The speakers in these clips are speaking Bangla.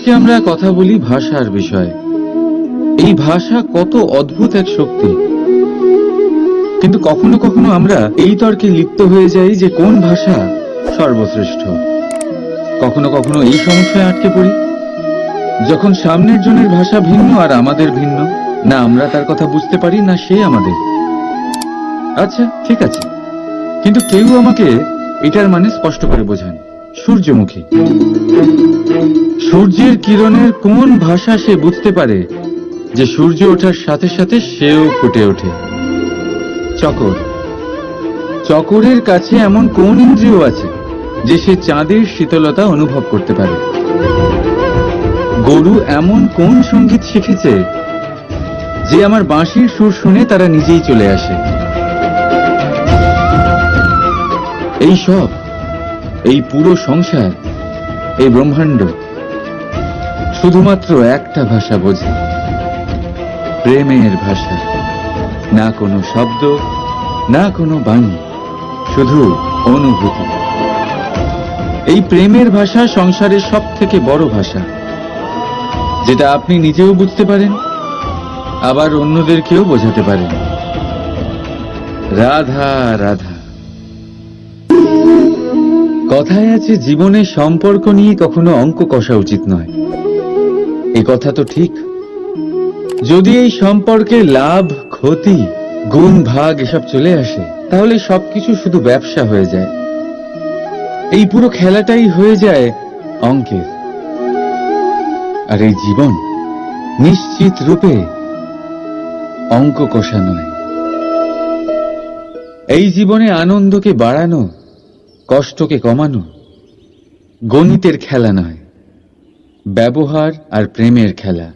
আজকে আমরা কথা বলি ভাষার বিষয়ে। এই ভাষা কত অদ্ভুত এক শক্তি, কিন্তু কখনো কখনো আমরা এই তর্কে লিপ্ত হয়ে যাই যে কোন ভাষা সর্বশ্রেষ্ঠ। কখনো কখনো এই সমস্যায় আটকে পড়ি, যখন সামনের জনের ভাষা ভিন্ন আর আমাদের ভিন্ন, না আমরা তার কথা বুঝতে পারি না সে আমাদের। আচ্ছা ঠিক আছে, কিন্তু কেউ আমাকে এটার মানে স্পষ্ট করে বোঝান। সূর্যমুখী, সূর্যের কিরণের কোন ভাষা সে বুঝতে পারে যে সূর্য ওঠার সাথে সাথে সেও ফুটে ওঠে? চকর, চকরের কাছে এমন কোন ইন্দ্রিয় আছে যে সে চাঁদের শীতলতা অনুভব করতে পারে? গরু এমন কোন সঙ্গীত শিখেছে যে আমার বাঁশির সুর শুনে তারা নিজেই চলে আসে? এই সব, এই পুরো সংসার, এই ব্রহ্মাণ্ড শুধুমাত্র একটা ভাষা বোঝে, প্রেমের ভাষা। না কোনো শব্দ, না কোনো বাণী, শুধু অনুভূতি। এই প্রেমের ভাষা সংসারের সব থেকে বড় ভাষা, যেটা আপনি নিজেও বুঝতে পারেন, আবার অন্যদেরকেও বোঝাতে পারেন। রাধা রাধা। কথায় আছে জীবনে সম্পর্ক নিয়ে কখনো অঙ্ক কষা উচিত নয়। এই কথা তো ঠিক। যদি এই সম্পর্কে লাভ, ক্ষতি, গুণ, ভাগ এসব চলে আসে, তাহলে সবকিছু শুধু ব্যবসা হয়ে যায়। এই পুরো খেলাটাই হয়ে যায় অঙ্কের। আর এই জীবন নিশ্চিত রূপে অঙ্ক কষা নয়। এই জীবনে আনন্দকে বাড়ানো, কষ্টকে কমানো গণিতের খেলা নয়, ব্যবহার আর প্রেমের খেলা।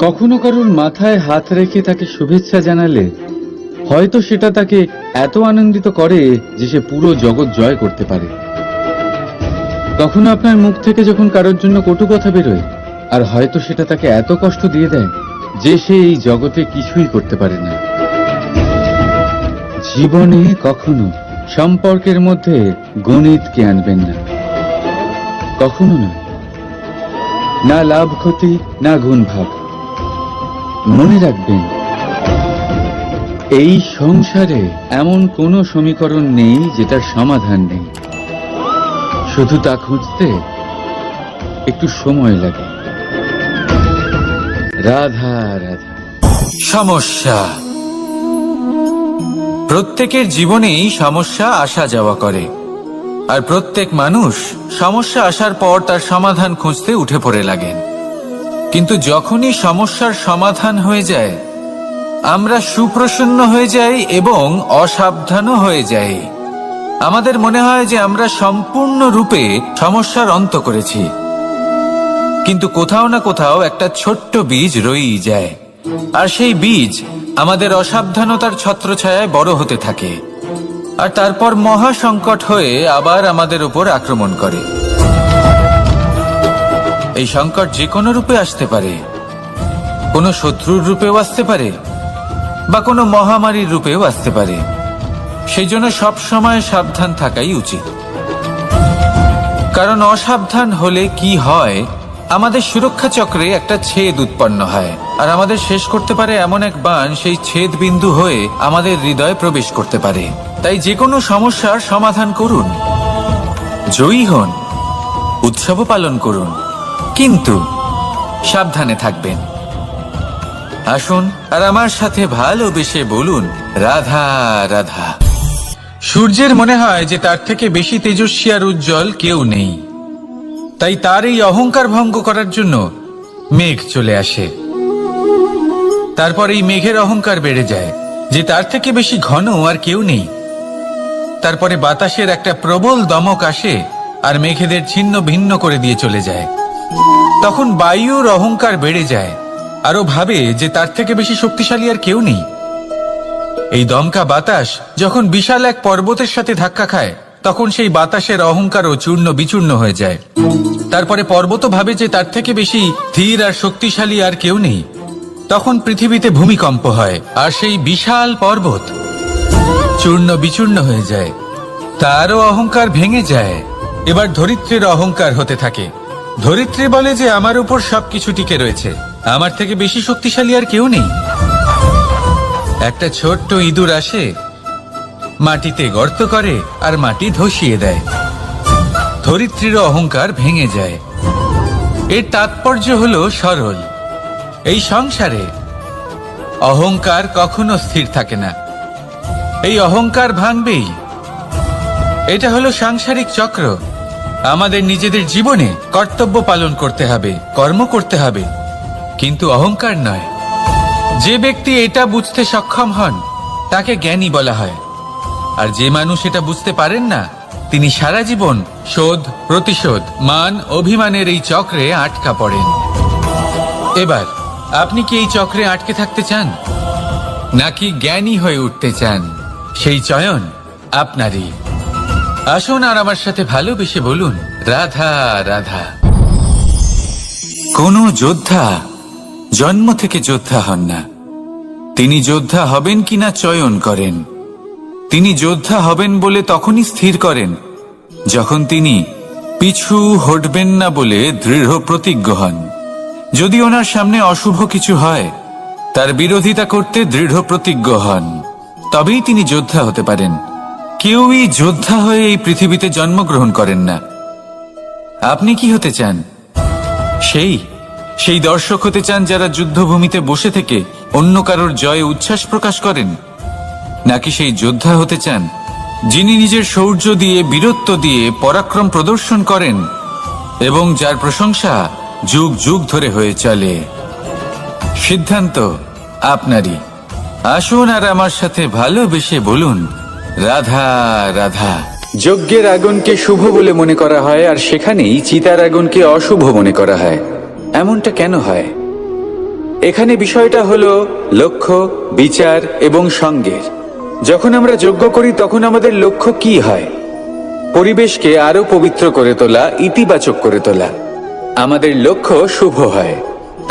কখনো কারোর মাথায় হাত রেখে তাকে শুভেচ্ছা জানালে হয়তো সেটা তাকে এত আনন্দিত করে যে সে পুরো জগৎ জয় করতে পারে। কখনো আপনার মুখ থেকে যখন কারোর জন্য কটু কথা বেরোয়, আর হয়তো সেটা তাকে এত কষ্ট দিয়ে দেয় যে সে এই জগতে কিছুই করতে পারে না। জীবনে কখনো সম্পর্কের মধ্যে গণিতকে আনবেন না, কখনো না। না লাভ ক্ষতি, না গুণ ভাগ। মনে রাখবেন, এই সংসারে এমন কোনো সমীকরণ নেই যেটার সমাধান নেই, শুধু তা খুঁজতে একটু সময় লাগে। রাধা রাধা। সমস্যা। প্রত্যেকের জীবনেই সমস্যা আসা যাওয়া করে, আর প্রত্যেক মানুষ সমস্যা আসার পর তার সমাধান খুঁজতে উঠে পড়ে লাগেন। কিন্তু যখনই সমস্যার সমাধান হয়ে যায়, আমরা সুপ্রসন্ন হয়ে যাই এবং অসাবধানও হয়ে যাই। আমাদের মনে হয় যে আমরা সম্পূর্ণরূপে সমস্যার অন্ত করেছি, কিন্তু কোথাও না কোথাও একটা ছোট্ট বীজ রয়েই যায়, আর সেই বীজ আমাদের অসাবধানতার ছত্রছায়ায় বড় হতে থাকে, আর তারপর মহা সংকট হয়ে আবার আমাদের উপর আক্রমণ করে। এই সংকট যে কোনো রূপে আসতে পারে, কোনো শত্রুর রূপেও আসতে পারে, বা কোনো মহামারীর রূপেও আসতে পারে। সেই জন্য সবসময় সাবধান থাকাই উচিত, কারণ অসাবধান হলে কি হয়, আমাদের সুরক্ষা চক্রে একটা ছেদ উৎপন্ন হয়, আর আমাদের শেষ করতে পারে এমন এক বাণ সেই ছেদ বিন্দু হয়ে আমাদের হৃদয়ে প্রবেশ করতে পারে। তাই যে কোনো সমস্যার সমাধান করুন, জয়ী হন, উৎসবও পালন করুন, কিন্তু সাবধানে থাকবেন। আসুন আর আমার সাথে ভালোবেসে বলুন রাধা রাধা। সূর্যের মনে হয় যে তার থেকে বেশি তেজস্বী আর উজ্জ্বল কেউ নেই, তাই তার এই অহংকার ভঙ্গ করার জন্য মেঘ চলে আসে। তারপর এই মেঘের অহংকার বেড়ে যায় যে তার থেকে বেশি ঘন আর কেউ নেই। তারপরে বাতাসের একটা প্রবল দমক আসে আর মেঘেদের ছিন্ন ভিন্ন করে দিয়ে চলে যায়। তখন বায়ুর অহংকার বেড়ে যায়, আরো ভাবে যে তার থেকে বেশি শক্তিশালী আর কেউ নেই। এই দমকা বাতাস যখন বিশাল এক পর্বতের সাথে ধাক্কা খায়, তখন সেই বাতাসের অহংকারও চূর্ণ বিচূর্ণ হয়ে যায়। তারপরে পর্বত ভাবে যে তার থেকে বেশি ধীর আর শক্তিশালী আর কেউ নেই। তখন পৃথিবীতে ভূমিকম্প হয়, আর সেই বিশাল পর্বত চূর্ণ বিচূর্ণ হয়ে যায়, তারও অহংকার ভেঙে যায়, এবার ধরিত্রীর অহংকার হতে থাকে। ধরিত্রী বলে যে আমার উপর সবকিছু টিকে রয়েছে, আমার থেকে বেশি শক্তিশালী আর কেউ নেই। একটা ছোট্ট ইঁদুর আসে, মাটিতে গর্ত করে আর মাটি ধসিয়ে দেয়। ধরিত্রীর অহংকার ভেঙে যায়। এর তাৎপর্য হলো সরল, এই সংসারে অহংকার কখনো স্থির থাকে না, এই অহংকার ভাঙবেই। এটা হলো সাংসারিক চক্র। আমাদের নিজেদের জীবনে কর্তব্য পালন করতে হবে, কর্ম করতে হবে, কিন্তু অহংকার নয়। যে ব্যক্তি এটা বুঝতে সক্ষম হন তাকে জ্ঞানী বলা হয়, আর যে মানুষ এটা বুঝতে পারেন না তিনি সারা জীবন শোধ প্রতিশোধ মান অভিমানের এই চক্রে আটকা পড়েন। এবার আপনি কি এই চক্রে আটকে থাকতে চান, নাকি জ্ঞানী হয়ে উঠতে চান? সেই চয়ন আপনারই। আসুন আর আমার সাথে ভালোবেসে বলুন, রাধা রাধা। কোন যোদ্ধা জন্ম থেকে যোদ্ধা হন না, তিনি যোদ্ধা হবেন কিনা চয়ন করেন। তিনি যোদ্ধা হবেন বলে তখনই স্থির করেন যখন তিনি পিছু হটবেন না বলে দৃঢ় প্রতিজ্ঞ হন। যদি ওনার সামনে অশুভ কিছু হয় তার বিরোধিতা করতে দৃঢ় প্রতিজ্ঞ হন, তবেই তিনি যোদ্ধা হতে পারেন। কেউই যোদ্ধা হয়ে এই পৃথিবীতে জন্মগ্রহণ করেন না। আপনি কি হতে চান? সেই দর্শক হতে চান যারা যুদ্ধভূমিতে বসে থেকে অন্য কারোর জয়ে উচ্ছ্বাস প্রকাশ করেন, নাকি সেই যোদ্ধা হতে চান যিনি নিজের শৌর্য দিয়ে বীরত্ব দিয়ে পরাক্রম প্রদর্শন করেন এবং যার প্রশংসা যুগ যুগ ধরে হয়ে চলে? সিদ্ধান্ত আপনারই। আসুন আর আমার সাথে ভালোবেসে বলুন, রাধা রাধা। যজ্ঞের আগুনকে শুভ বলে মনে করা হয়, আর সেখানেই চিতার আগুনকে অশুভ মনে করা হয়। এমনটা কেন হয়? এখানে বিষয়টা হলো লক্ষ্য, বিচার এবং সঙ্গের। যখন আমরা যজ্ঞ করি তখন আমাদের লক্ষ্য কি হয়? পরিবেশকে আরো পবিত্র করে তোলা, ইতিবাচক করে তোলা। আমাদের লক্ষ্য শুভ হয়।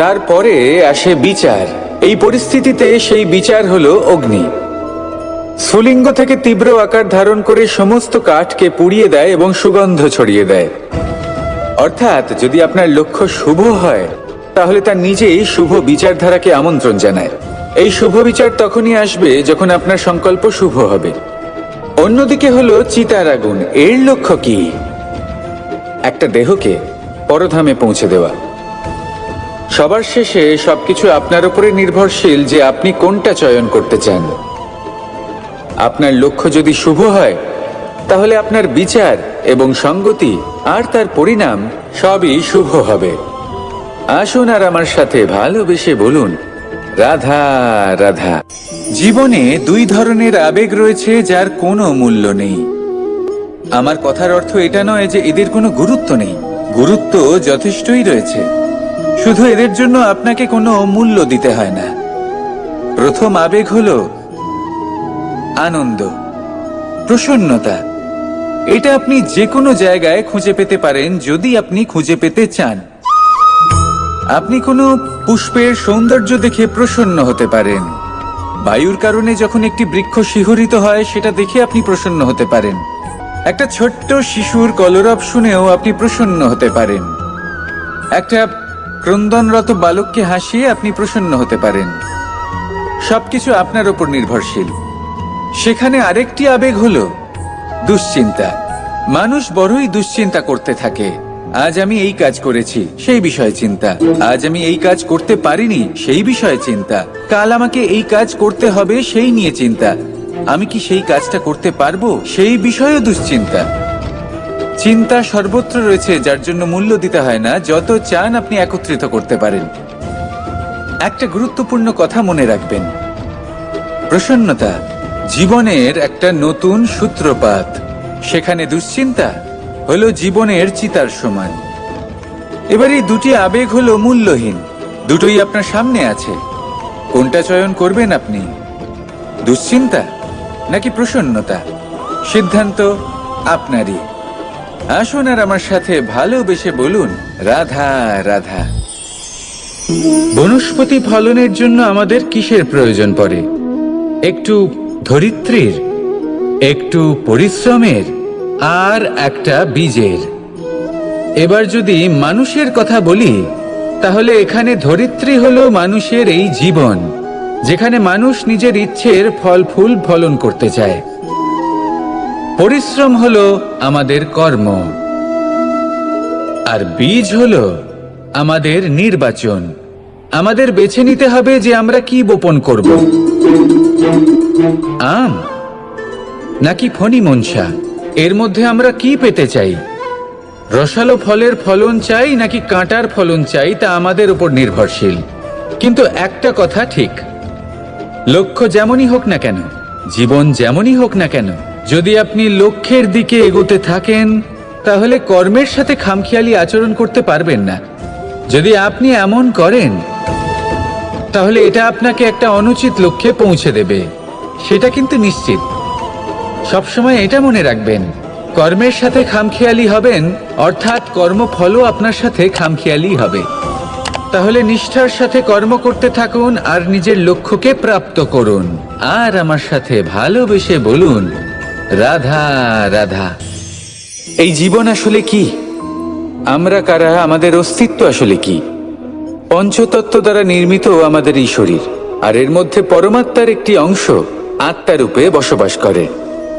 তারপরে আসে বিচার। এই পরিস্থিতিতে সেই বিচার হলো অগ্নি। স্ফুলিঙ্গ থেকে তীব্র আকার ধারণ করে সমস্ত কাঠকে পুড়িয়ে দেয় এবং সুগন্ধ ছড়িয়ে দেয়। অর্থাৎ যদি আপনার লক্ষ্য শুভ হয় তাহলে তা নিজেই শুভ বিচারধারাকে আমন্ত্রণ জানায়। এই শুভ বিচার তখনই আসবে যখন আপনার সংকল্প শুভ হবে। অন্যদিকে হলো চিতার আগুন। এর লক্ষ্য কি? একটা দেহকে পরধামে পৌঁছে দেওয়া। সবার শেষে সবকিছু আপনার উপরে নির্ভরশীল যে আপনি কোনটা চয়ন করতে চান। আপনার লক্ষ্য যদি শুভ হয় তাহলে আপনার বিচার এবং সঙ্গতি আর তার পরিণাম সবই শুভ হবে। আসুন আর আমার সাথে ভালোবেসে বলুন, রাধা রাধা। জীবনে দুই ধরনের আবেগ রয়েছে যার কোনো মূল্য নেই। আমার কথার অর্থ এটা নয় যে এদের কোনো গুরুত্ব নেই। গুরুত্ব যথেষ্টই রয়েছে, শুধু এদের জন্য আপনাকে কোনো মূল্য দিতে হয় না। প্রথম আবেগ হলো আনন্দ, প্রসন্নতা। এটা আপনি যে কোনো জায়গায় খুঁজে পেতে পারেন যদি আপনি খুঁজে পেতে চান। আপনি কোনো পুষ্পের সৌন্দর্য দেখে প্রসন্ন হতে পারেন। বায়ুর কারণে যখন একটি বৃক্ষ শিহরিত হয় সেটা দেখে আপনি প্রসন্ন হতে পারেন। একটা ছোট্ট শিশুর কলরব শুনেও আপনি প্রসন্ন হতে পারেন। একটা ক্রন্দনরত বালককে হাসিয়ে আপনি প্রসন্ন হতে পারেন। সবকিছু আপনার উপর নির্ভরশীল। সেখানে আরেকটি আবেগ হলো দুশ্চিন্তা। মানুষ বড়ই দুশ্চিন্তা করতে থাকে। আজ আমি এই কাজ করেছি, সেই বিষয়ে চিন্তা। আজ আমি এই কাজ করতে পারিনি, সেই বিষয়ে চিন্তা। কাল আমাকে এই কাজ করতে হবে, সেই নিয়ে চিন্তা। আমি কি সেই কাজটা করতে পারবো, সেই বিষয়েও দুশ্চিন্তা। চিন্তা সর্বত্র রয়েছে, যার জন্য মূল্য দিতে হয় না। যত চান আপনি একত্রিত করতে পারেন। একটা গুরুত্বপূর্ণ কথা মনে রাখবেন, প্রসন্নতা জীবনের একটা নতুন সূত্রপাত। সেখানে দুশ্চিন্তা হলো জীবনের চিতার সমান। এবার এই দুটি আবেগ হলো মূল্যহীন। দুটোই আপনার সামনে আছে। কোনটা চয়ন করবেন আপনি? দুশ্চিন্তা নাকি প্রসন্নতা? সিদ্ধান্ত আপনারই। আসুন আর আমার সাথে ভালোবেসে বলুন, রাধা রাধা। বনস্পতি ফলনের জন্য আমাদের কিসের প্রয়োজন পড়ে? একটু ধরিত্রীর, একটু পরিশ্রমের, আর একটা বীজের। এবার যদি মানুষের কথা বলি, তাহলে এখানে ধরিত্রী হলো মানুষের এই জীবন, যেখানে মানুষ নিজের ইচ্ছের ফল ফুল ফলন করতে চায়। পরিশ্রম হলো আমাদের কর্ম, আর বীজ হলো আমাদের নির্বাচন। আমাদের বেছে নিতে হবে যে আমরা কি বপন করব, আম নাকি ফণি মনসা। এর মধ্যে আমরা কি পেতে চাই? রসালো ফলের ফলন চাই নাকি কাঁটার ফলন চাই, তা আমাদের উপর নির্ভরশীল। কিন্তু একটা কথা ঠিক, লক্ষ্য যেমনই হোক না কেন, জীবন যেমনই হোক না কেন, যদি আপনি লক্ষ্যের দিকে এগোতে থাকেন, তাহলে কর্মের সাথে খামখেয়ালি আচরণ করতে পারবেন না। যদি আপনি এমন করেন, তাহলে এটা আপনাকে একটা অনুচিত লক্ষ্যে পৌঁছে দেবে, সেটা কিন্তু নিশ্চিত। সবসময় এটা মনে রাখবেন, কর্মের সাথে খামখেয়ালি হবেন, অর্থাৎ কর্মফলও আপনার সাথে খামখেয়ালি হবে। তাহলে নিষ্ঠার সাথে কর্ম করতে থাকুন আর নিজের লক্ষ্যকে প্রাপ্ত করুন। আর আমার সাথে ভালোবেসে বলুন, রাধা রাধা। এই জীবন আসলে কি? আমরা কারা? আমাদের অস্তিত্ব আসলে কি? পঞ্চতত্ত্ব দ্বারা নির্মিত আমাদের এই শরীর, আর এর মধ্যে পরমাত্মার একটি অংশ আত্মারূপে বসবাস করে।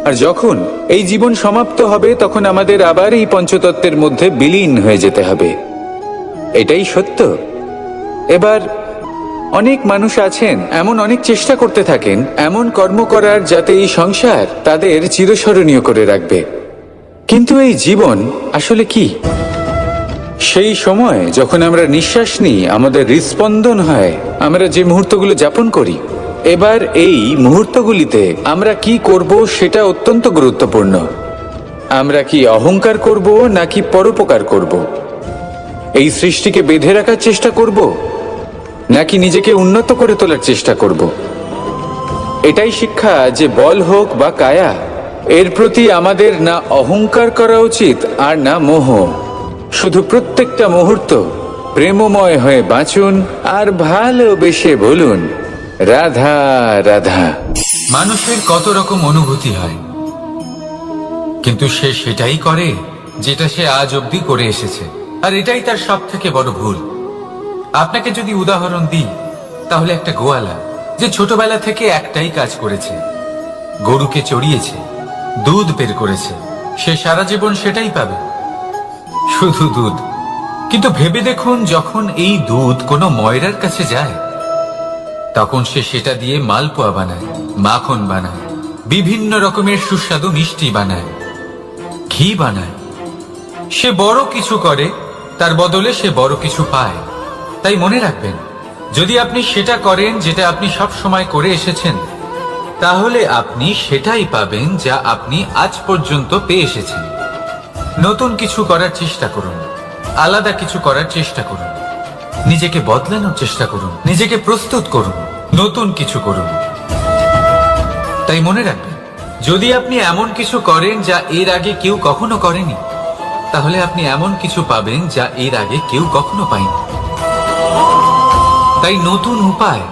আর যখন এই জীবন সমাপ্ত হবে, তখন আমাদের আবার এই পঞ্চতত্ত্বের মধ্যে বিলীন হয়ে যেতে হবে। এটাই সত্য। এবার অনেক মানুষ আছেন, এমন অনেক চেষ্টা করতে থাকেন এমন কর্ম করার, যাতে এই সংসার তাদের চিরস্মরণীয় করে রাখবে। কিন্তু এই জীবন আসলে কি? সেই সময় যখন আমরা নিঃশ্বাস নিই, আমাদের হৃদস্পন্দন হয়, আমরা যে মুহূর্তগুলো যাপন করি, এবার এই মুহূর্তগুলিতে আমরা কি করব সেটা অত্যন্ত গুরুত্বপূর্ণ। আমরা কি অহংকার করব নাকি পরোপকার করব? এই সৃষ্টিকে বেঁধে রাখার চেষ্টা করব নাকি নিজেকে উন্নত করে তোলার চেষ্টা করব? এটাই শিক্ষা যে বল হোক বা কায়া, এর প্রতি আমাদের না অহংকার করা উচিত আর না মোহ। শুধু প্রত্যেকটা মুহূর্ত প্রেমময় হয়ে বাঁচুন আর ভালোবেসে বলুন, রাধা রাধা। মানুষের কত রকম অনুভূতি হয়, কিন্তু সে সেটাই করে যেটা সে আজ অবধি করে এসেছে, আর এটাই তার সব থেকে বড় ভুল। আপনাকে যদি উদাহরণ দিই, তাহলে একটা গোয়ালা যে ছোটবেলা থেকে একটাই কাজ করেছে, গরুকে চড়িয়েছে, দুধ বের করেছে, সে সারা জীবন সেটাই পাবে, শুধু দুধ। কিন্তু ভেবে দেখুন, যখন এই দুধ কোনো ময়রার কাছে যায়, তখন সে সেটা দিয়ে মালপোয়া বানায়, মাখন বানায়, বিভিন্ন রকমের সুস্বাদু মিষ্টি বানায়, ঘি বানায়। সে বড় কিছু করে, তার বদলে সে বড় কিছু পায়। তাই মনে রাখবেন, যদি আপনি সেটা করেন যেটা আপনি সব সময় করে এসেছেন, তাহলে আপনি সেটাই পাবেন যা আপনি আজ পর্যন্ত পেয়ে এসেছেন। নতুন কিছু করার চেষ্টা করুন, আলাদা কিছু করার চেষ্টা করুন, নিজেকে বদলানোর চেষ্টা করুন, নিজেকে প্রস্তুত করুন, নতুন কিছু করুন। তাই মনে রাখবেন, যদি আপনি এমন কিছু করেন যা এর আগে কেউ কখনো করেনি, তাহলে আপনি এমন কিছু পাবেন যা এর আগে কেউ কখনো পায়নি। তাই নতুন উপায়,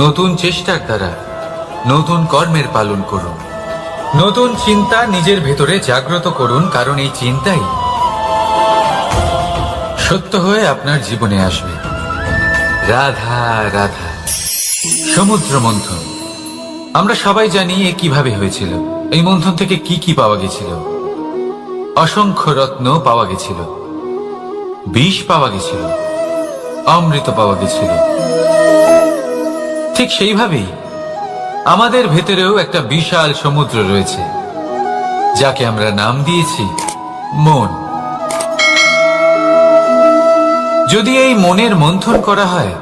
নতুন চেষ্টার দ্বারা নতুন কর্মের পালন করুন। নতুন চিন্তা নিজের ভেতরে জাগ্রত করুন, কারণ এই চিন্তাই সত্য হয়ে আপনার জীবনে আসবে। রাধা রাধা। সমুদ্র মন্থন, আমরা সবাই জানি এ কিভাবে হয়েছিল। এই মন্থন থেকে কি কি পাওয়া গেছিল? অসংখ্য রত্ন পাওয়া গেছিল, বিষ পাওয়া গেছিল, অমৃত পাওয়া গেছিল। ঠিক সেইভাবেই আমাদের ভেতরেও একটা বিশাল সমুদ্র রয়েছে, যাকে আমরা নাম দিয়েছি মন। যদি এই মনের মন্থন করা হয়,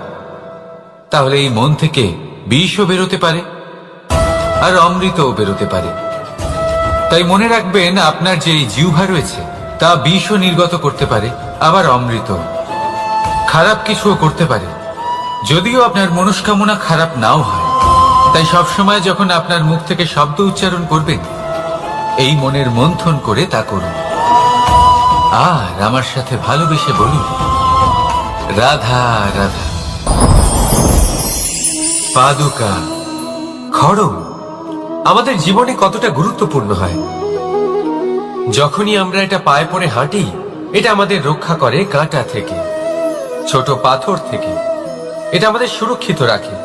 তাহলে এই মন থেকে বিষও বেরোতে পারে আর অমৃতও বেরোতে পারে। তাই মনে রাখবেন, আপনার যে এই জিহ্বা রয়েছে তা বিষও নির্গত করতে পারে, আবার অমৃত। খারাপ কিছুও করতে পারে, যদিও আপনার মনস্কামনা খারাপ নাও হয়। তাই সবসময় যখন আপনার মুখ থেকে শব্দ উচ্চারণ করবেন, এই মনের মন্থন করে তা করুন। আর আমার সাথে ভালোবেসে বলুন, রাধা রাধা। পাদুকা, খড়ম আমাদের জীবনে কতটা গুরুত্বপূর্ণ হয়। যখনই আমরা এটা পায়ে পরে হাঁটি, এটা আমাদের রক্ষা করে কাঁটা থেকে, ছোট পাথর থেকে। এটা আমাদের সুরক্ষিত রাখে।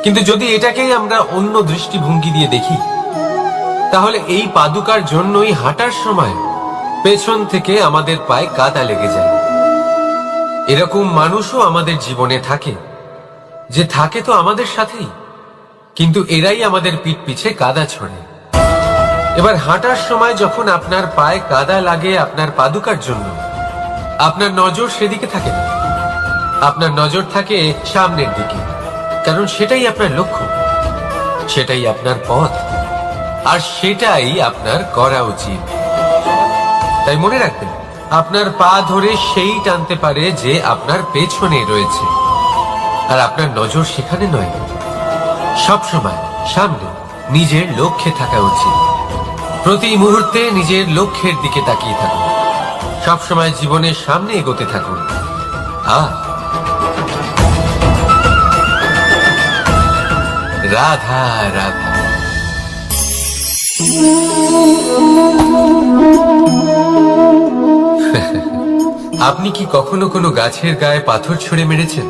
কিন্তু যদি এটাকেই আমরা অন্য দৃষ্টিভঙ্গি দিয়ে দেখি, তাহলে এই পাদুকার জন্যই হাঁটার সময় পেছন থেকে আমাদের পায়ে কাদা লেগে যায়। এরকম মানুষও আমাদের জীবনে থাকে, যে থাকে তো আমাদের সাথেই, কিন্তু এরাই আমাদের পিঠ পিছে কাদা ছড়ে। এবার হাঁটার সময় যখন আপনার পায়ে কাদা লাগে আপনার পাদুকার জন্য, আপনার নজর সেদিকে থাকে না, আপনার নজর থাকে সামনের দিকে, কারণ সেটাই আপনার লক্ষ্য, সেটাই আপনার পথ, আর সেটাই আপনার করা উচিত। তাই মনে রাখবেন, আপনার পা ধরে সেই টানতে পারে যে আপনার পেছনে রয়েছে, আর আপনার নজর সেখানে নয়। সবসময় সামনে নিজের লক্ষ্যে থাকা উচিত। প্রতি মুহূর্তে নিজের লক্ষ্যের দিকে তাকিয়ে থাকুন, সবসময় জীবনের সামনে এগোতে থাকুন। আর রাধা রাধা। আপনি কি কখনো কোনো গাছের গায়ে পাথর ছুঁড়ে মেরেছেন?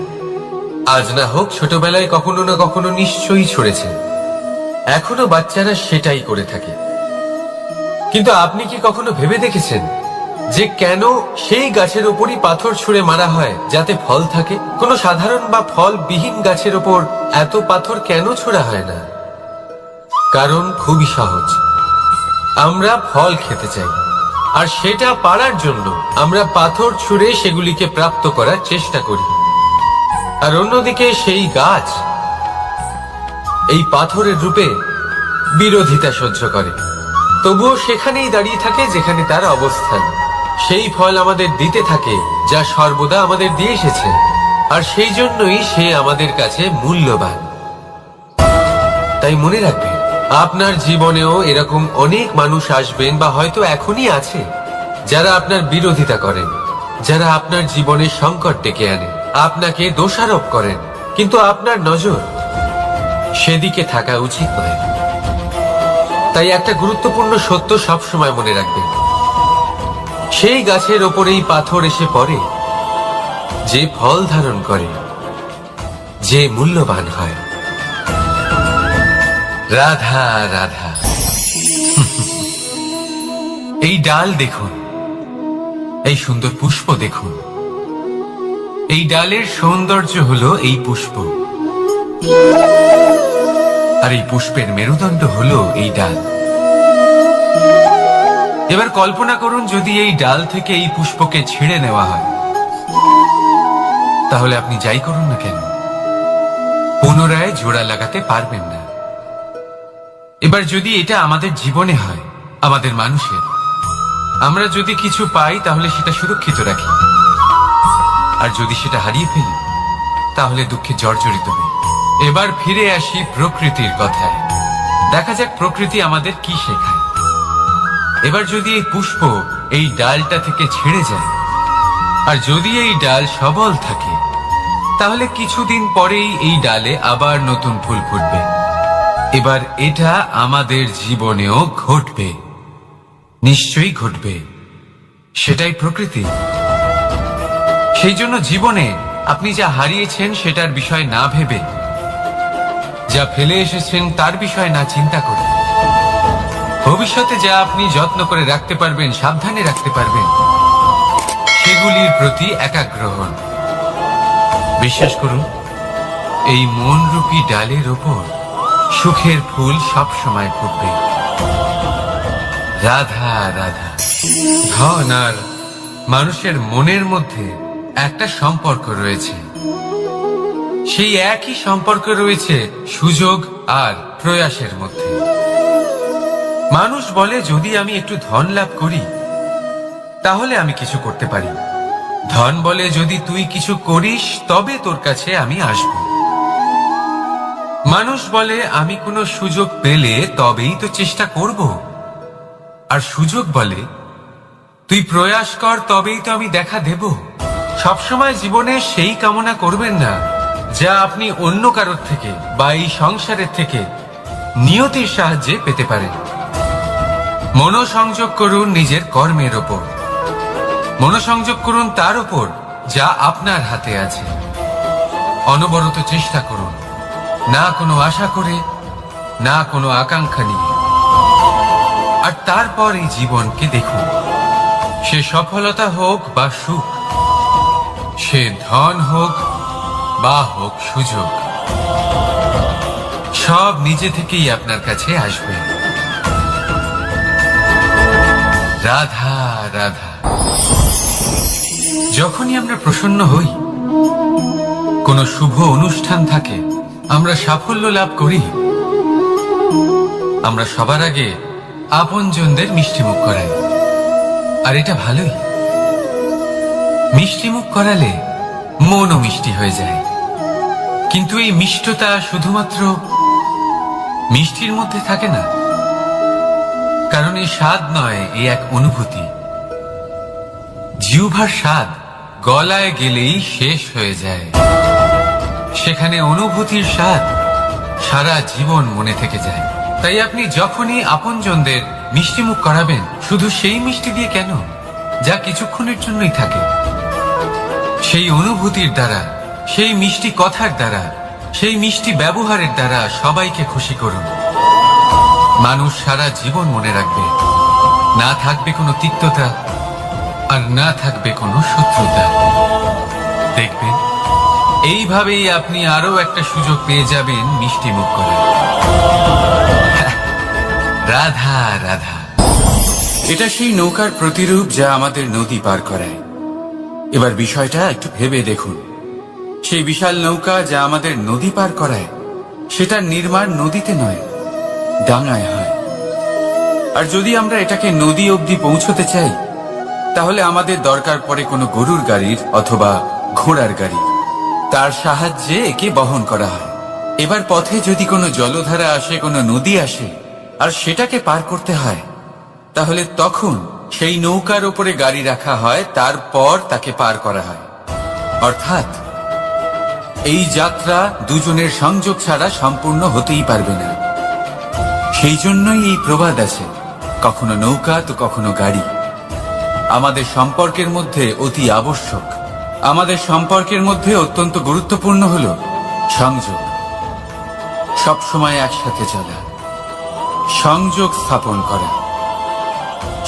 আজ না হোক, ছোটবেলায় কখনো না কখনো নিশ্চয়ই ছুঁড়েছেন। এখনো বাচ্চারা সেটাই করে থাকে। কিন্তু আপনি কি কখনো ভেবে দেখেছেন যে কেন সেই গাছের ওপরই পাথর ছুঁড়ে মারা হয় যাতে ফল থাকে? কোনো সাধারণ বা ফলবিহীন গাছের ওপর এত পাথর কেন ছোড়া হয় না? কারণ খুবই সহজ, আমরা ফল খেতে চাই, আর সেটা পারার জন্য আমরা পাথর ছুঁড়ে সেগুলিকে প্রাপ্ত করার চেষ্টা করি। আর অন্যদিকে সেই গাছ এই পাথরের রূপে বিরোধিতা সহ্য করে, তবুও সেখানেই দাঁড়িয়ে থাকে যেখানে তার অবস্থান। সেই ফল আমাদের দিতে থাকে যা সর্বদা আমাদের দিয়ে এসেছে, আর সেই জন্যই সে আমাদের কাছে মূল্যবান। তাই মনে রাখবেন, আপনার জীবনেও এরকম অনেক মানুষ আসবেন, বা হয়তো এখনই আছে, যারা আপনার বিরোধিতা করেন, যারা আপনার জীবনে সংকট ডেকে আনে, আপনাকে দোষারোপ করেন, কিন্তু আপনার নজর সেদিকে থাকা উচিত নয়। তাই একটা গুরুত্বপূর্ণ সত্য সবসময় মনে রাখবেন, সেই গাছের ওপরেই পাথর এসে পড়ে যে ফল ধারণ করে, যে মূল্যবান হয়। রাধা রাধা। এই ডাল দেখুন, এই সুন্দর পুষ্প দেখুন। এই ডালের সৌন্দর্য হলো এই পুষ্প, আর এই পুষ্পের মেরুদণ্ড হলো এই ডাল। এবার কল্পনা করুন, যদি এই ডাল থেকে এই পুষ্পকে ছিঁড়ে নেওয়া হয়, তাহলে আপনি যাই করুন না কেন পুনরায় জোড়া লাগাতে পারবেন না। এবার যদি এটা আমাদের জীবনে হয়, আমাদের মানুষের, আমরা যদি কিছু পাই তাহলে সেটা সুরক্ষিত রাখি, আর যদি সেটা হারিয়ে ফেলি তাহলে দুঃখে জর্জরিত হই। এবার ফিরে আসি প্রকৃতির কথায়। দেখা যাক প্রকৃতি আমাদের কি শেখায়। এবার যদি এই পুষ্প এই ডালটা থেকে ছেড়ে যায়, আর যদি এই ডাল সবল থাকে, তাহলে কিছুদিন পরেই এই ডালে আবার নতুন ফুল ফুটবে। এবার এটা আমাদের জীবনেও ঘটবে, নিশ্চয়ই ঘটবে। সেটাই প্রকৃতি। সেই জন্য জীবনে আপনি যা হারিয়েছেন সেটার বিষয় না ভেবে, যা ফেলে এসেছেন তার বিষয় না চিন্তা করে, ভবিষ্যতে যা আপনি যত্ন করে রাখতে পারবেন, সাবধানে রাখতে পারবেন, সেগুলির প্রতি একাগ্র হন। বিশ্বাস করুন, এই মনরূপী ডালের ওপর সুখের ফুল সব সময় ফুটবে। রাধা রাধা। ধন আর মানুষের মনের মধ্যে একটা সম্পর্ক রয়েছে। সেই একই সম্পর্ক রয়েছে সুযোগ আর প্রয়াসের মধ্যে। মানুষ বলে, যদি আমি একটু ধন লাভ করি তাহলে আমি কিছু করতে পারি। ধন বলে, যদি তুই কিছু করিস তবে তোর কাছে আমি আসব। মানুষ বলে, আমি কোনো সুযোগ পেলে তবেই তো চেষ্টা করব। আর সুযোগ বলে, তুই প্রয়াস কর তবেই তো আমি দেখা দেব। সবসময় জীবনে সেই কামনা করবেন না যা আপনি অন্য কারোর থেকে বা এই সংসারের থেকে নিয়তির সাহায্যে পেতে পারেন। মনোসংযোগ করুন নিজের কর্মের ওপর। মনোসংযোগ করুন তার ওপর যা আপনার হাতে আছে। অনবরত চেষ্টা করুন, না কোনো আশা করে, না কোনো আকাঙ্ক্ষা নিয়ে। আর তারপর এই জীবনকে দেখুন, সে সফলতা হোক বা সুখ, সে ধন হোক বা হোক সুযোগ, সব নিজে থেকেই আপনার কাছে আসবে। রাধা রাধা। যখনই আমরা প্রসন্ন হই, কোনো শুভ অনুষ্ঠান থাকে, আমরা সাফল্য লাভ করি, আমরা সবার আগে আপনজনদের মিষ্টিমুখ করাই। আর এটা ভালোই। মিষ্টিমুখ করালে মনও মিষ্টি হয়ে যায়। কিন্তু এই মিষ্টতা শুধুমাত্র মিষ্টির মধ্যে থাকে না, কারণ এই স্বাদ নয়, এই এক অনুভূতি। জিহ্বার স্বাদ গলায় গেলেই শেষ হয়ে যায়, সেখানে অনুভূতির স্বাদ সারা জীবন মনে থেকে যায়। তাই আপনি যখনই আপনজনদের মিষ্টিমুখ করাবেন, শুধু সেই মিষ্টি দিয়ে কেন, যা কিছুক্ষণের জন্যই থাকে, সেই অনুভূতির দ্বারা, সেই মিষ্টি কথার দ্বারা, সেই মিষ্টি ব্যবহারের দ্বারা সবাইকে খুশি করুন। মানুষ সারা জীবন মনে রাখবে, না থাকবে কোনো তিক্ততা, আর না থাকবে কোনো শত্রুতা। দেখবেন এইভাবেই আপনি আরো একটা সুযোগ পেয়ে যাবেন মিষ্টি মুখ করার। রাধা রাধা। এটা সেই নৌকার প্রতিরূপ যা আমাদের নদী পার করায়। এবার বিষয়টা একটু ভেবে দেখুন, সেই বিশাল নৌকা যা আমাদের নদী পার করায়, সেটার নির্মাণ নদীতে নয়, ডাঙায় হয়। আর যদি আমরা এটাকে নদী অবধি পৌঁছতে চাই, তাহলে আমাদের দরকার পড়ে কোনো গরুর গাড়ির অথবা ঘোড়ার গাড়ি। তার সাহায্যে একে বহন করা হয়। এবার পথে যদি কোনো জলধারা আসে, কোনো নদী আসে, আর সেটাকে পার করতে হয়, তাহলে তখন সেই নৌকার উপরে গাড়ি রাখা হয়, তারপর তাকে পার করা হয়। অর্থাৎ এই যাত্রা দুজনের সংযোগ ছাড়া সম্পূর্ণ হতেই পারবে না। সেই জন্যই এই প্রবাদ আছে, কখনো নৌকা তো কখনো গাড়ি। আমাদের সম্পর্কের মধ্যে অতি আবশ্যক, আমাদের সম্পর্কের মধ্যে অত্যন্ত গুরুত্বপূর্ণ হল সংযোগ। সবসময় একসাথে চলা, সংযোগ স্থাপন করা,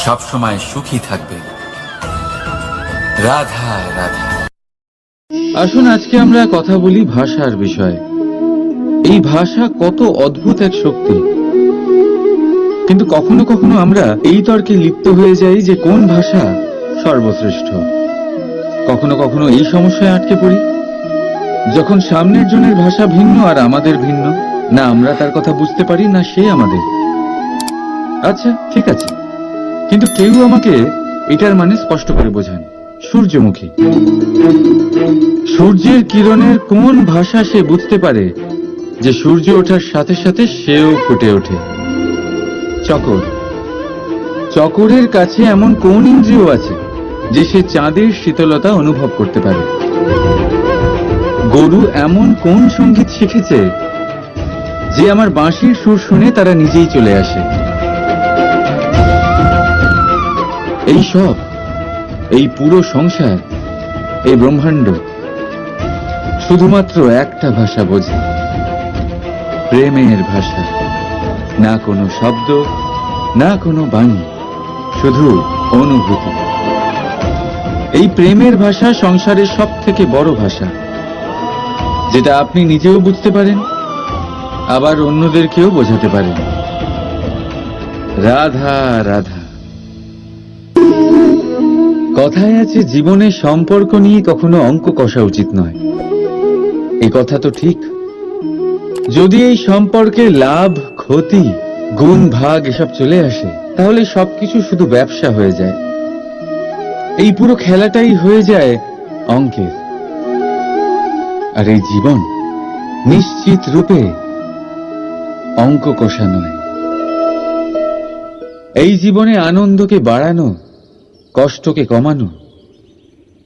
সবসময় সুখী থাকবে। রাধা রাধা। আসুন আজকে আমরা কথা বলি ভাষার বিষয়ে। এই ভাষা কত অদ্ভুত এক শক্তি, কিন্তু কখনো কখনো আমরা এই তর্কে লিপ্ত হয়ে যাই যে কোন ভাষা সর্বশ্রেষ্ঠ। কখনো কখনো এই সমস্যায় আটকে পড়ি, যখন সামনের জনের ভাষা ভিন্ন আর আমাদের ভিন্ন, না আমরা তার কথা বুঝতে পারি, না সে আমাদের। আচ্ছা ঠিক আছে, কিন্তু কেউ আমাকে এটার মানে স্পষ্ট করে বোঝান। সূর্যমুখী, সূর্যের কিরণের কোন ভাষা সে বুঝতে পারে যে সূর্য ওঠার সাথে সাথে সেও ফুটে ওঠে? চকর, চকরের কাছে এমন কোন ইন্দ্রিয় আছে যে সে চাঁদের শীতলতা অনুভব করতে পারে? গরু এমন কোন সঙ্গীত শিখেছে যে আমার বাঁশির সুর শুনে তারা নিজেই চলে আসে? এই সব, এই পুরো সংসার, এই ব্রহ্মাণ্ড শুধুমাত্র একটা ভাষা বোঝে, প্রেমের ভাষা। না কোনো শব্দ, না কোনো বাণী, শুধু অনুভূতি। এই প্রেমের ভাষা সংসারের সব থেকে বড় ভাষা, যেটা আপনি নিজেও বুঝতে পারেন, আবার অন্যদেরকেও বোঝাতে পারেন। রাধা রাধা। কথায় আছে, জীবনে সম্পর্ক নিয়ে কখনো অঙ্ক কষা উচিত নয়। এই কথা তো ঠিক। যদি এই সম্পর্কে লাভ, ক্ষতি, গুণ, ভাগ এসব চলে আসে, তাহলে সবকিছু শুধু ব্যবসা হয়ে যায়। এই পুরো খেলাটাই হয়ে যায় অঙ্কের। আর এই জীবন নিশ্চিত রূপে অঙ্ক কষা নয়। এই জীবনে আনন্দকে বাড়ানো, কষ্টকে কমানো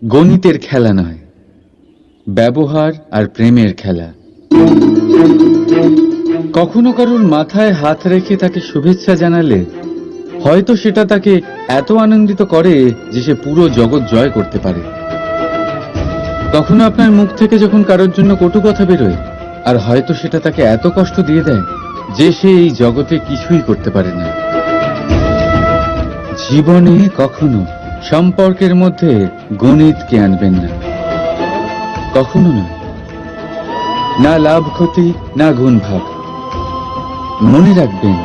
গণিতের খেলা নয়, ব্যবহার আর প্রেমের খেলা। কখনো কারোর মাথায় হাত রেখে তাকে শুভেচ্ছা জানালে হয়তো সেটা তাকে এত আনন্দিত করে যে সে পুরো জগৎ জয় করতে পারে। কখনো আপনার মুখ থেকে যখন কারোর জন্য কটু কথা বেরোয়, আর হয়তো সেটা তাকে এত কষ্ট দিয়ে দেয় যে সে এই জগতে কিছুই করতে পারে না। জীবনে কখনো সম্পর্কের মধ্যে গণিতকে আনবেন না, কখনো না, না লাভ ক্ষতি না গুণ ভাগ। মনে রাখবেন,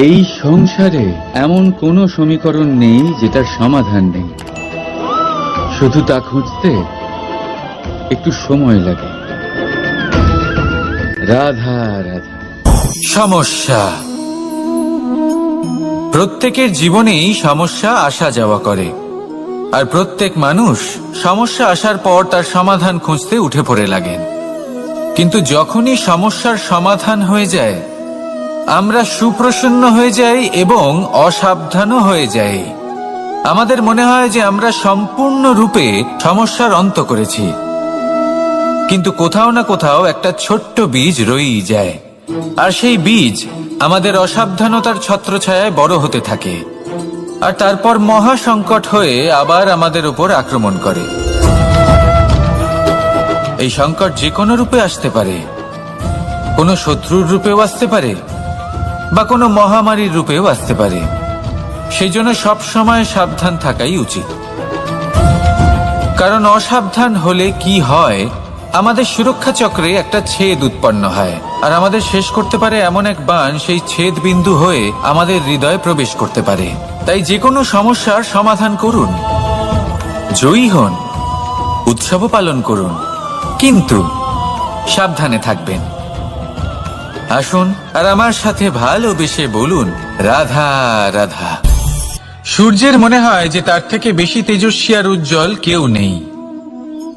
এই সংসারে এমন কোনো সমীকরণ নেই যেটার সমাধান নেই, শুধু তা খুঁজতে একটু সময় লাগে। রাধা রাধা। সমস্যা। প্রত্যেকের জীবনেই সমস্যা আসা যাওয়া করে, আর প্রত্যেক মানুষ সমস্যা আসার পর তার সমাধান খুঁজতে উঠে পড়ে লাগেন। কিন্তু যখনই সমস্যার সমাধান হয়ে যায়, আমরা সুপ্রসন্ন হয়ে যাই এবং অসাবধানও হয়ে যাই। আমাদের মনে হয় যে আমরা সম্পূর্ণরূপে সমস্যার অন্ত করেছি, কিন্তু কোথাও না কোথাও একটা ছোট্ট বীজ রয়েই যায়, আর সেই বীজ আমাদের অসাবধানতার ছত্রছায়ায় বড় হতে থাকে, আর তারপর মহা সংকট হয়ে আবার আমাদের উপর আক্রমণ করে। এই সংকট যে কোনো রূপে আসতে পারে, কোনো শত্রুর রূপেও আসতে পারে, বা কোনো মহামারীর রূপেও আসতে পারে। সেই জন্য সবসময় সাবধান থাকাই উচিত, কারণ অসাবধান হলে কি হয়, আমাদের সুরক্ষা চক্রে একটা ছেদ উৎপন্ন হয়, আর আমাদের শেষ করতে পারে এমন এক বাণ সেই ছেদ বিন্দু হয়ে আমাদের হৃদয়ে প্রবেশ করতে পারে। তাই যে কোনো সমস্যার সমাধান করুন, জয়ী হন, উৎসবও পালন করুন, কিন্তু সাবধানে থাকবেন। আসুন আর আমার সাথে ভালোবেসে বলুন, রাধা রাধা। সূর্যের মনে হয় যে তার থেকে বেশি তেজস্বী আর উজ্জ্বল কেউ নেই,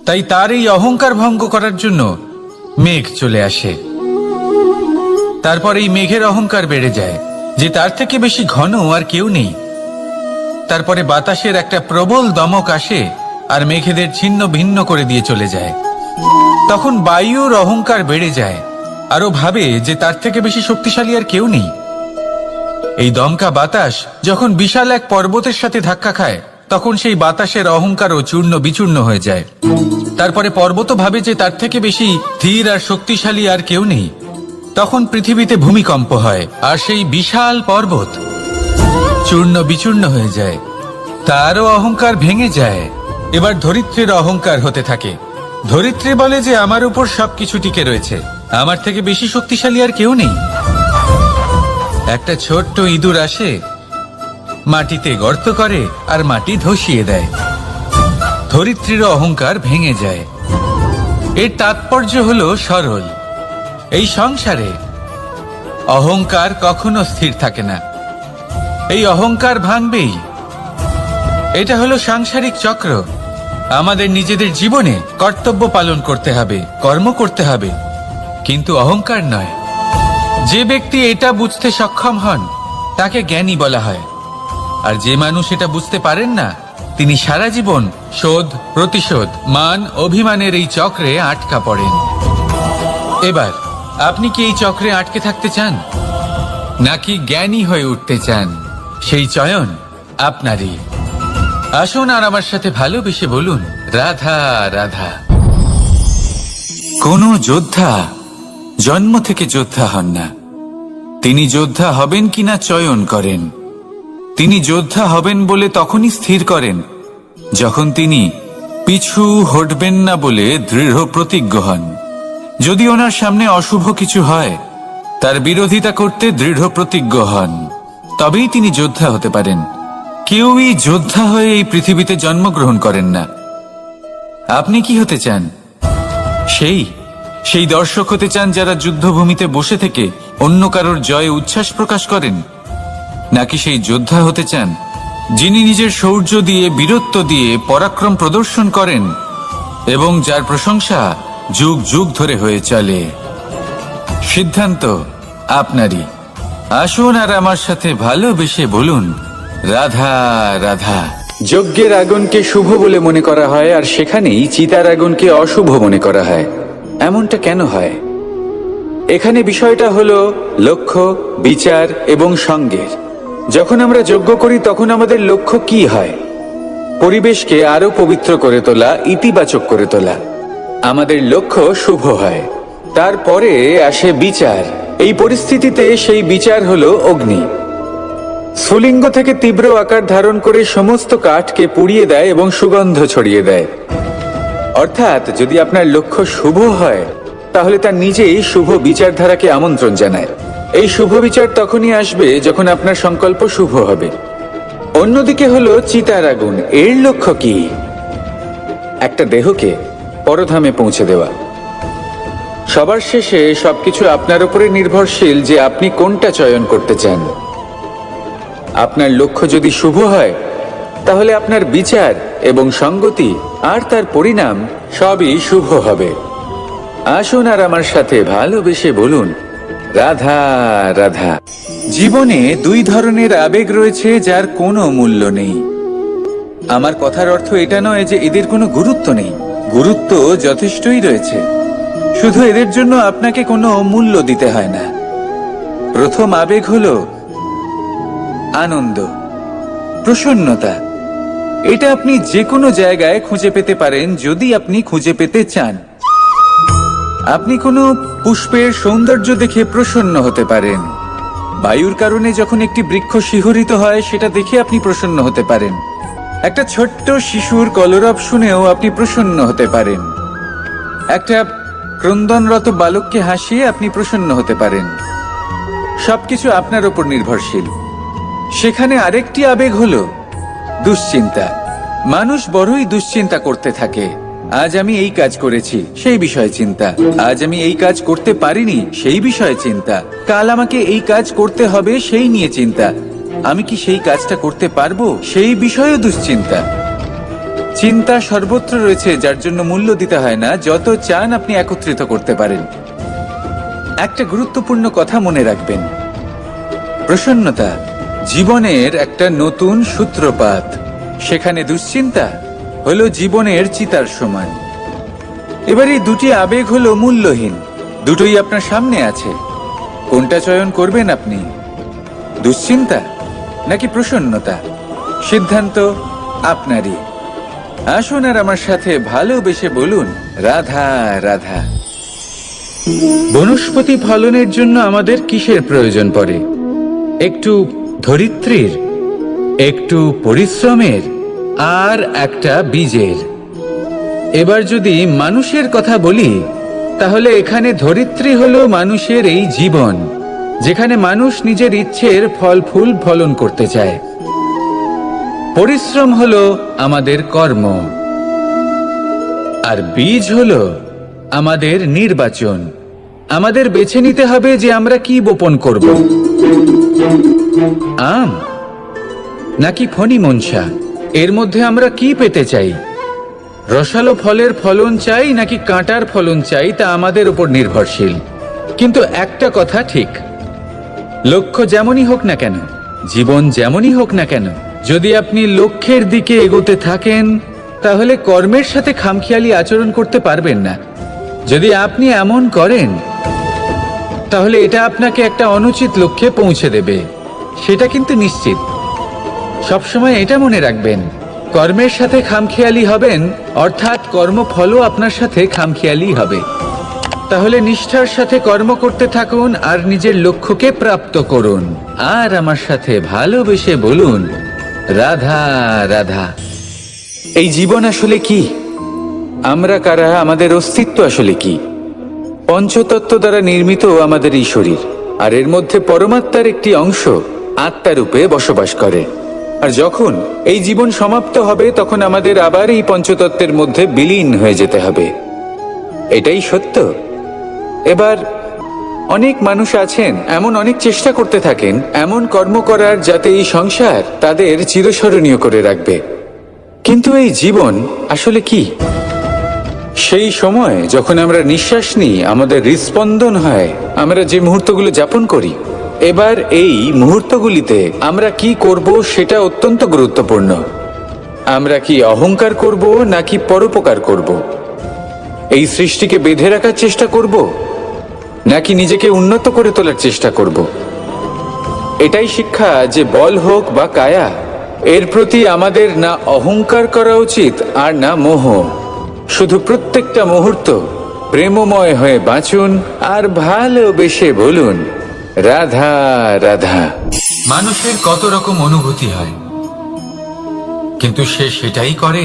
তাই তার এই অহংকার ভঙ্গ করার জন্য মেঘ চলে আসে। তারপর এই মেঘের অহংকার বেড়ে যায় যে তার থেকে বেশি ঘন আর কেউ নেই। তারপরে বাতাসের একটা প্রবল দমক আসে আর মেঘেদের ছিন্ন ভিন্ন করে দিয়ে চলে যায়। তখন বায়ুর অহংকার বেড়ে যায়, আরো ভাবে যে তার থেকে বেশি শক্তিশালী আর কেউ নেই। এই দমকা বাতাস যখন বিশাল এক পর্বতের সাথে ধাক্কা খায়, তখন সেই বাতাসের অহংকারও চূর্ণ বিচূর্ণ হয়ে যায়। তারপরে পর্বত ভাবে যে তার থেকে বেশি ধীর আর শক্তিশালী আর কেউ নেই। তখন পৃথিবীতে ভূমিকম্প হয়, আর সেই বিশাল পর্বত চূর্ণ বিচূর্ণ হয়ে যায়, তারও অহংকার ভেঙে যায়। এবার ধরিত্রীর অহংকার হতে থাকে। ধরিত্রী বলে যে আমার উপর সবকিছু টিকে রয়েছে, আমার থেকে বেশি শক্তিশালী আর কেউ নেই। একটা ছোট্ট ইঁদুর আসে, মাটিতে গর্ত করে আর মাটি ধসিয়ে দেয়। ধরিত্রীর অহংকার ভেঙে যায়। এর তাৎপর্য হলো সরল, এই সংসারে অহংকার কখনো স্থির থাকে না, এই অহংকার ভাঙবেই। এটা হলো সাংসারিক চক্র। আমাদের নিজেদের জীবনে কর্তব্য পালন করতে হবে, কর্ম করতে হবে, কিন্তু অহংকার নয়। যে ব্যক্তি এটা বুঝতে সক্ষম হন তাকে জ্ঞানী বলা হয়, আর যে মানুষ এটা বুঝতে পারেন না তিনি সারা জীবন শোধ প্রতিশোধ মান অভিমানের এই চক্রে আটকা পড়েন। এবার আপনি কি এই চক্রে আটকে থাকতে চান, নাকি জ্ঞানী হয়ে উঠতে চান? সেই চয়ন আপনারই। আসুন আর আমার সাথে ভালোবেসে বলুন, রাধা রাধা। কোন যোদ্ধা জন্ম থেকে যোদ্ধা হন না, তিনি যোদ্ধা হবেন কিনা চয়ন করেন। তিনি যোদ্ধা হবেন বলে তখনই স্থির করেন যখন তিনি পিছু হটবেন না বলে দৃঢ় প্রতিজ্ঞ হন। যদি ওনার সামনে অশুভ কিছু হয়, তার বিরোধিতা করতে দৃঢ় প্রতিজ্ঞ হন, তবেই তিনি যোদ্ধা হতে পারেন। কেউই যোদ্ধা হয়ে এই পৃথিবীতে জন্মগ্রহণ করেন না। আপনি কি হতে চান? সেই দর্শক হতে চান যারা যুদ্ধভূমিতে বসে থেকে অন্য কারোর জয়ে উচ্ছ্বাস প্রকাশ করেন, নাকি সেই যোদ্ধা হতে চান যিনি নিজের শৌর্য দিয়ে, বীরত্ব দিয়ে পরাক্রম প্রদর্শন করেন এবং যার প্রশংসা যুগ যুগ ধরে হয়ে চলে? সিদ্ধান্ত আপনারই। আসুন আর আমার সাথে ভালোবেসে বলুন, রাধা রাধা। যজ্ঞের আগুনকে শুভ বলে মনে করা হয়, আর সেখানেই চিতার আগুনকে অশুভ মনে করা হয়। এমনটা কেন হয়? এখানে বিষয়টা হলো লক্ষ্য, বিচার এবং সঙ্গের। যখন আমরা যজ্ঞ করি তখন আমাদের লক্ষ্য কি হয়? পরিবেশকে আরো পবিত্র করে তোলা, ইতিবাচক করে তোলা। আমাদের লক্ষ্য শুভ হয়। তারপরে আসে বিচার। এই পরিস্থিতিতে সেই বিচার হলো অগ্নি। স্ফুলিঙ্গ থেকে তীব্র আকার ধারণ করে সমস্ত কাঠকে পুড়িয়ে দেয় এবং সুগন্ধ ছড়িয়ে দেয়। অর্থাৎ যদি আপনার লক্ষ্য শুভ হয় তাহলে তা নিজেই শুভ বিচারধারাকে আমন্ত্রণ জানায়। এই শুভ বিচার তখনই আসবে যখন আপনার সংকল্প শুভ হবে। অন্যদিকে হলো চিতার আগুন। এর লক্ষ্য কি? একটা দেহকে পরধামে পৌঁছে দেওয়া। সবার শেষে সবকিছু আপনার উপরে নির্ভরশীল যে আপনি কোনটা চয়ন করতে চান। আপনার লক্ষ্য যদি শুভ হয় তাহলে আপনার বিচার এবং সঙ্গতি আর তার পরিণাম সবই শুভ হবে। আসুন আর আমার সাথে ভালোবেসে বলুন, রাধা রাধা। জীবনে দুই ধরনের আবেগ রয়েছে যার কোনো মূল্য নেই। আমার কথার অর্থ এটা নয় যে এদের কোনো গুরুত্ব নেই। গুরুত্ব যথেষ্টই রয়েছে, শুধু এদের জন্য আপনাকে কোনো মূল্য দিতে হয় না। প্রথম আবেগ হলো আনন্দ, প্রসন্নতা। এটা আপনি যে কোনো জায়গায় খুঁজে পেতে পারেন যদি আপনি খুঁজে পেতে চান। আপনি কোনো পুষ্পের সৌন্দর্য দেখে প্রসন্ন হতে পারেন। বায়ুর কারণে যখন একটি বৃক্ষ শিহরিত হয় সেটা দেখে আপনি প্রসন্ন হতে পারেন। একটা ছোট্ট শিশুর কলরব শুনেও আপনি প্রসন্ন হতে পারেন। একটা ক্রন্দনরত বালককে হাসিয়ে আপনি প্রসন্ন হতে পারেন। সবকিছু আপনার উপর নির্ভরশীল। সেখানে আরেকটি আবেগ হলো দুশ্চিন্তা। মানুষ বড়ই দুশ্চিন্তা করতে থাকে। আজ আমি এই কাজ করেছি, সেই বিষয়ে চিন্তা। আজ আমি এই কাজ করতে পারিনি, সেই বিষয়ে চিন্তা। কাল আমাকে এই কাজ করতে হবে, সেই নিয়ে চিন্তা। আমি কি সেই কাজটা করতে পারবো, সেই বিষয়েও দুশ্চিন্তা। চিন্তা সর্বত্র রয়েছে, যার জন্য মূল্য দিতে হয় না। যত চান আপনি একত্রিত করতে পারেন। একটা গুরুত্বপূর্ণ কথা মনে রাখবেন, প্রসন্নতা জীবনের একটা নতুন সূত্রপাত। সেখানে দুশ্চিন্তা হলো জীবনের চিতার সমান। এবার এই দুটি আবেগ হলো মূল্যহীন। দুটোই আপনার সামনে আছে। কোনটা চয়ন করবেন আপনি? দুশ্চিন্তা নাকি প্রসন্নতা? সিদ্ধান্ত আপনারই। আসুন আর আমার সাথে ভালোবেসে বলুন, রাধা রাধা। বনস্পতি ফলনের জন্য আমাদের কিসের প্রয়োজন পড়ে? একটু ধরিত্রীর, একটু পরিশ্রমের, আর একটা বীজের। এবার যদি মানুষের কথা বলি তাহলে এখানে ধরিত্রী হলো মানুষের এই জীবন, যেখানে মানুষ নিজের ইচ্ছের ফল ফুল ফলন করতে চায়। পরিশ্রম হলো আমাদের কর্ম, আর বীজ হলো আমাদের নির্বাচন। আমাদের বেছে নিতে হবে যে আমরা কি বপন করব, আম নাকি ফণি মনসা। এর মধ্যে আমরা কি পেতে চাই? রসালো ফলের ফলন চাই নাকি কাঁটার ফলন চাই, তা আমাদের উপর নির্ভরশীল। কিন্তু একটা কথা ঠিক, লক্ষ্য যেমনই হোক না কেন, জীবন যেমনই হোক না কেন, যদি আপনি লক্ষ্যের দিকে এগোতে থাকেন তাহলে কর্মের সাথে খামখেয়ালি আচরণ করতে পারবেন না। যদি আপনি এমন করেন তাহলে এটা আপনাকে একটা অনুচিত লক্ষ্যে পৌঁছে দেবে, সেটা কিন্তু নিশ্চিত। সবসময় এটা মনে রাখবেন, কর্মের সাথে খামখেয়ালি হবেন অর্থাৎ কর্মফলও আপনার সাথে খামখেয়ালি হবে। তাহলে নিষ্ঠার সাথে কর্ম করতে থাকুন আর নিজের লক্ষ্যকে প্রাপ্ত করুন। আর আমার সাথে ভালোবেসে বলুন, রাধা রাধা। এই জীবন আসলে কি? আমরা কারা? আমাদের অস্তিত্ব আসলে কি? পঞ্চতত্ত্ব দ্বারা নির্মিত আমাদের এই শরীর, আর এর মধ্যে পরমাত্মার একটি অংশ আত্মারূপে বসবাস করে। আর যখন এই জীবন সমাপ্ত হবে তখন আমাদের আবার এই পঞ্চতত্ত্বের মধ্যে বিলীন হয়ে যেতে হবে। এটাই সত্য। এবার অনেক মানুষ আছেন এমন অনেক চেষ্টা করতে থাকেন এমন কর্ম করার যাতে এই সংসার তাদের চিরস্মরণীয় করে রাখবে। কিন্তু এই জীবন আসলে কি? সেই সময় যখন আমরা নিঃশ্বাস নিই, আমাদের হৃদস্পন্দন হয়, আমরা যে মুহূর্তগুলো যাপন করি, এবার এই মুহূর্তগুলিতে আমরা কি করব সেটা অত্যন্ত গুরুত্বপূর্ণ। আমরা কি অহংকার করব নাকি পরোপকার করব? এই সৃষ্টিকে বেঁধে রাখার চেষ্টা করব নাকি নিজেকে উন্নত করে তোলার চেষ্টা করব? এটাই শিক্ষা যে বল হোক বা কায়া, এর প্রতি আমাদের না অহংকার করা উচিত আর না মোহ। শুধু প্রত্যেকটা মুহূর্ত প্রেমময় হয়ে বাঁচুন আর ভালোবেসে বলুন রাধা রাধা। মানুষের কত রকম অনুভূতি হয়, কিন্তু সে সেটাই করে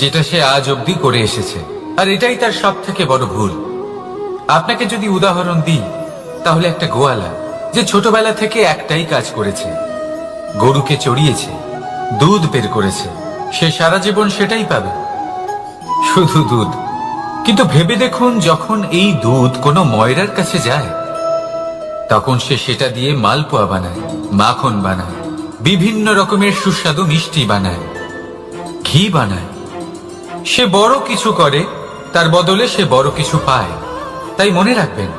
যেটা সে আজ অবধি করে এসেছে, আর এটাই তার সব থেকে বড় ভুল। আপনাকে যদি উদাহরণ দিই, তাহলে একটা গোয়ালা যে ছোটবেলা থেকে একটাই কাজ করেছে, গরুকে চড়িয়েছে, দুধ বের করেছে, সে সারা জীবন সেটাই পাবে, শুধু দুধ। কিন্তু ভেবে দেখুন, যখন এই দুধ কোনো ময়রার কাছে যায়, তখন সে সেটা দিয়ে মালপোয়া বানায়, মাখন বানায়, বিভিন্ন রকমের সুস্বাদু মিষ্টি বানায়, ঘি বানায়। সে বড় কিছু করে, তার বদলে সে বড় কিছু পায়। তাই মনে রাখবেন,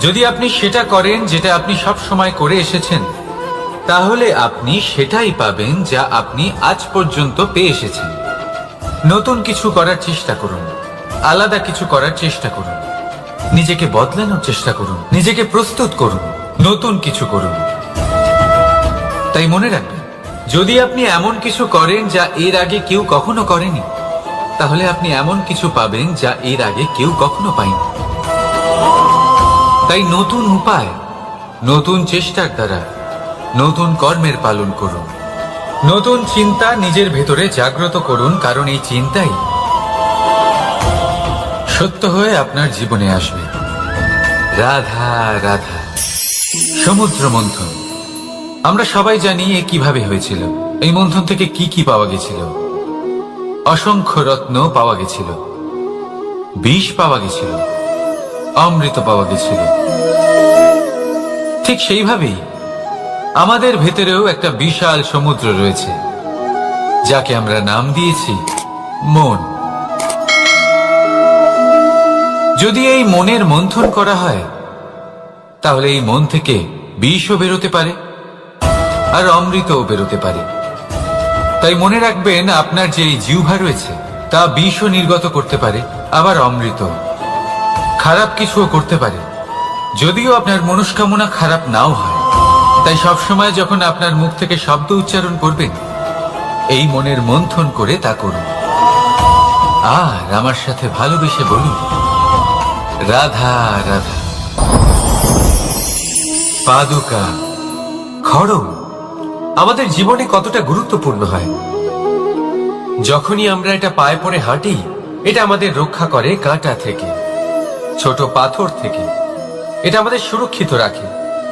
যদি আপনি সেটা করেন যেটা আপনি সব সময় করে এসেছেন, তাহলে আপনি সেটাই পাবেন যা আপনি আজ পর্যন্ত পেয়ে এসেছেন। নতুন কিছু করার চেষ্টা করুন, আলাদা কিছু করার চেষ্টা করুন, নিজেকে বদলানোর চেষ্টা করুন, নিজেকে প্রস্তুত করুন, নতুন কিছু করুন। তাই মনে রাখবেন, যদি আপনি এমন কিছু করেন যা এর আগে কেউ কখনো করেনি, তাহলে আপনি এমন কিছু পাবেন যা এর আগে কেউ কখনো পায়নি। তাই নতুন উপায়, নতুন চেষ্টার দ্বারা নতুন কর্মের পালন করুন। নতুন চিন্তা নিজের ভেতরে জাগ্রত করুন, কারণ এই চিন্তাই সত্য হয়ে আপনার জীবনে আসবে। রাধা রাধা। সমুদ্র মন্থন, আমরা সবাই জানি এ কিভাবে হয়েছিল। এই মন্থন থেকে কি কি পাওয়া গেছিল? অসংখ্য রত্ন পাওয়া গেছিল, বিষ পাওয়া গেছিল, অমৃত পাওয়া গেছিল। ঠিক সেইভাবেই আমাদের ভেতরেও একটা বিশাল সমুদ্র রয়েছে, যাকে আমরা নাম দিয়েছি মন। যদি এই মনের মন্থন করা হয়, তাহলে এই মন থেকে বিষও বেরোতে পারে আর অমৃতও বেরোতে পারে। তাই মনে রাখবেন, আপনার যে জিহ্বা রয়েছে তা বিষও নির্গত করতে পারে, আবার অমৃত। খারাপ কিছুও করতে পারে, যদিও আপনার মনস্কামনা খারাপ নাও হয়। তাই সবসময় যখন আপনার মুখ থেকে শব্দ উচ্চারণ করবেন, এই মনের মন্থন করে তা করুন। আর আমার সাথে ভালোবেসে বলুন রাধা রাধা। পাদুকা, খড়ম আমাদের জীবনে কতটা গুরুত্বপূর্ণ হয়। যখনই আমরা এটা পায়ে পড়ে হাঁটি, এটা আমাদের রক্ষা করে কাঁটা থেকে, ছোট পাথর থেকে। এটা আমাদের সুরক্ষিত রাখে।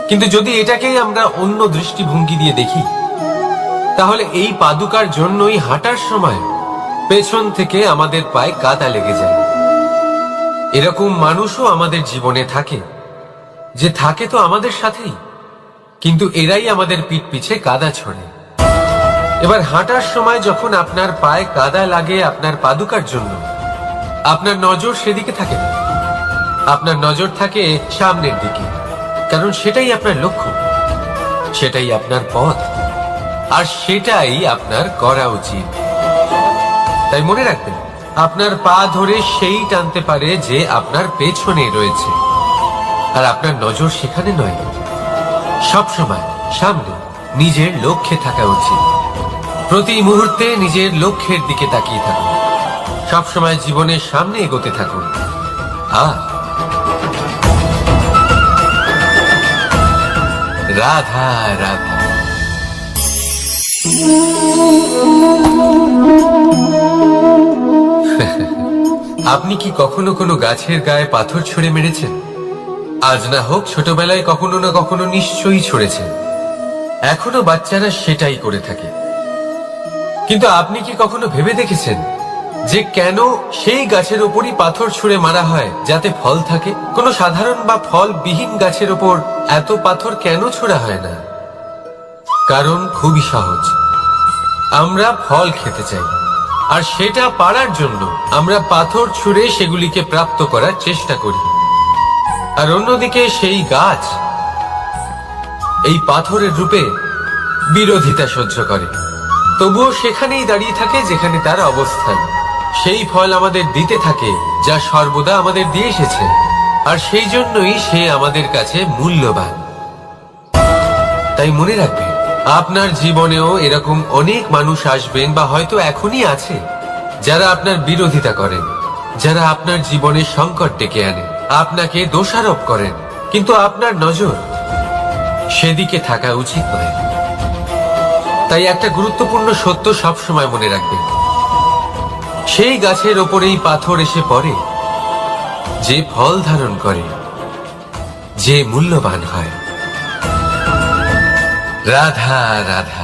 কিন্তু যদি এটাকেই আমরা অন্য দৃষ্টিভঙ্গি দিয়ে দেখি, তাহলে এই পাদুকার জন্যই হাঁটার সময় পেছন থেকে আমাদের পায়ে কাদা লেগে যায়। এরকম মানুষও আমাদের জীবনে থাকে, যে থাকে তো আমাদের সাথেই, কিন্তু এরাই আমাদের পিঠ পিছে কাদা ছড়ে। এবার হাঁটার সময় যখন আপনার পায়ে কাদা লাগে আপনার পাদুকার জন্য, আপনার নজর সেদিকে থাকে না, আপনার নজর থাকে সামনের দিকে, কারণ সেটাই আপনার লক্ষ্য, সেটাই আপনার পথ, আর সেটাই আপনার করা উচিত। তাই মনে রাখবেন, আপনার পা ধরে সেই টানতে পারে যে আপনার পেছনে রয়েছে, আর আপনার নজর সেখানে নয়। সবসময় সামনে নিজের লক্ষ্যে থাকা উচিত। প্রতি মুহূর্তে নিজের লক্ষ্যের দিকে তাকিয়ে থাকুন, সবসময় জীবনের সামনে এগোতে থাকুন। আর রাধা রাধা। আপনি কি কখনো কোনো গাছের গায়ে পাথর ছুঁড়ে মেরেছেন? আজ না হোক ছোটবেলায় কখনো না কখনো নিশ্চয়ই ছুঁড়েছেন। এখনো বাচ্চারা সেটাই করে থাকে। কিন্তু আপনি কি কখনো ভেবে দেখেছেন যে কেন সেই গাছের ওপরই পাথর ছুঁড়ে মারা হয় যাতে ফল থাকে? কোনো সাধারণ বা ফল বিহীন গাছের ওপর এত পাথর কেন ছোড়া হয় না? কারণ খুবই সহজ, আমরা ফল খেতে চাই, আর সেটা পারার জন্য আমরা পাথর ছুঁড়ে সেগুলিকে প্রাপ্ত করার চেষ্টা করি। আর অন্যদিকে সেই গাছ এই পাথরের রূপে বিরোধিতা সহ্য করে, তবুও সেখানেই দাঁড়িয়ে থাকে যেখানে তার অবস্থান। সেই ফল আমাদের দিতে থাকে যা সর্বদা আমাদের দিয়ে এসেছে, আর সেই জন্যই সে আমাদের কাছে মূল্যবান। তাই মনে রাখবেন, আপনার জীবনেও এরকম অনেক মানুষ আসবেন বা হয়তো এখনই আছে, যারা আপনার বিরোধিতা করেন, যারা আপনার জীবনে সংকট ডেকে আনে, আপনাকে দোষারোপ করেন, কিন্তু আপনার নজর সেদিকে থাকা উচিত নয়। তাই একটা গুরুত্বপূর্ণ সত্য সবসময় মনে রাখবেন, সেই গাছের ওপরেই পাথর এসে পড়ে যে ফল ধারণ করে, যে মূল্যবান হয়। রাধা রাধা।